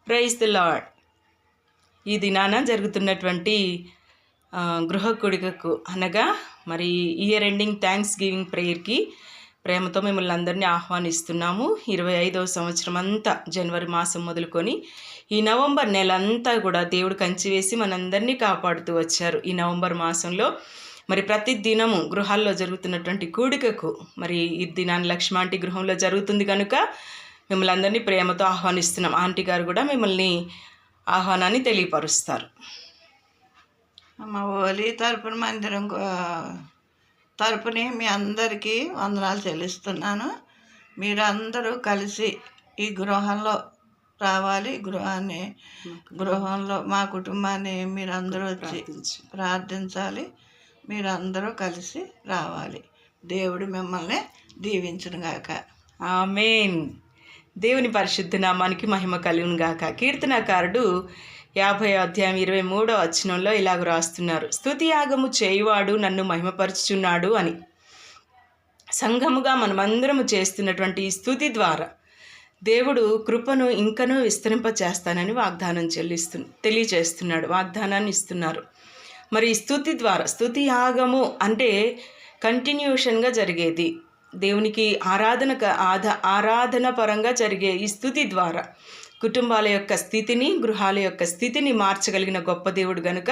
Praise the lord. ఈ దినాన జరుగుతున్నటువంటి గృహ కూడికకు అనగా మరి ఇయర్ ఎండింగ్ థ్యాంక్స్ గివింగ్ ప్రేయర్కి ప్రేమతో మిమ్మల్ని అందరినీ ఆహ్వానిస్తున్నాము. 25వ సంవత్సరం అంతా జనవరి మాసం మొదలుకొని ఈ నవంబర్ నెల అంతా కూడా దేవుడు కంచి వేసి మనందరినీ కాపాడుతూ వచ్చారు. ఈ నవంబర్ మాసంలో మరి ప్రతి దినము గృహాల్లో జరుగుతున్నటువంటి కూడికకు మరి ఈ దినాన్ని లక్ష్మ ఆంటీ గృహంలో జరుగుతుంది కనుక మిమ్మల్ని అందరినీ ప్రేమతో ఆహ్వానిస్తున్నాం. ఆంటీ గారు కూడా మిమ్మల్ని ఆహ్వానాన్ని తెలియపరుస్తారు. మా ఓలి తరపున మందిరం తరపుని మీ అందరికీ వందనాలు చెల్లిస్తున్నాను. మీరందరూ కలిసి ఈ గృహంలో రావాలి. గృహంలో మా కుటుంబాన్ని మీరందరూ వచ్చి ప్రార్థించాలి. మీరందరూ కలిసి రావాలి. దేవుడు మిమ్మల్ని దీవించునుగాక. ఆమేన్. దేవుని పరిశుద్ధ నామానికి మహిమ కలుగును గాక. కీర్తనకారుడు 50వ అధ్యాయం 23వ వచనంలో ఇలాగ రాస్తున్నారు, స్తుతి యాగము చేయువాడు నన్ను మహిమపరుచుచున్నాడు అని. సంఘముగా మనమందరము చేస్తున్నటువంటి ఈ స్తుతి ద్వారా దేవుడు కృపను ఇంకనూ విస్తరింప చేస్తానని తెలియజేస్తున్నాడు, వాగ్దానాన్ని ఇస్తున్నారు. మరి ఈ స్తుతి ద్వారా, స్తుతి యాగము అంటే కంటిన్యూషన్గా జరిగేది, దేవునికి ఆరాధన పరంగా జరిగే ఈ స్తుతి ద్వారా కుటుంబాల యొక్క స్థితిని, గృహాల యొక్క స్థితిని మార్చగలిగిన గొప్ప దేవుడు గనుక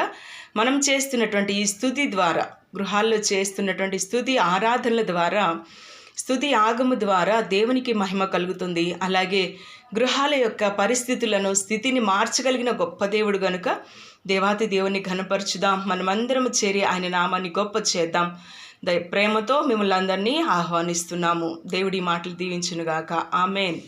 మనం చేస్తున్నటువంటి ఈ స్తుతి ద్వారా, గృహాల్లో చేస్తున్నటువంటి స్తుతి ఆరాధనల ద్వారా, స్తుతి యాగము ద్వారా దేవునికి మహిమ కలుగుతుంది. అలాగే గృహాల యొక్క పరిస్థితులను, స్థితిని మార్చగలిగిన గొప్ప దేవుడు గనుక దేవాతి దేవుని ఘనపరచుదాం. మనమందరం చేరి ఆయన నామాన్ని గొప్ప చేద్దాం. ప్రేమతో మిమ్మల్ని అందరినీ ఆహ్వానిస్తున్నాము. దేవుడి మాటలు దీవించునుగాక. ఆమేన్.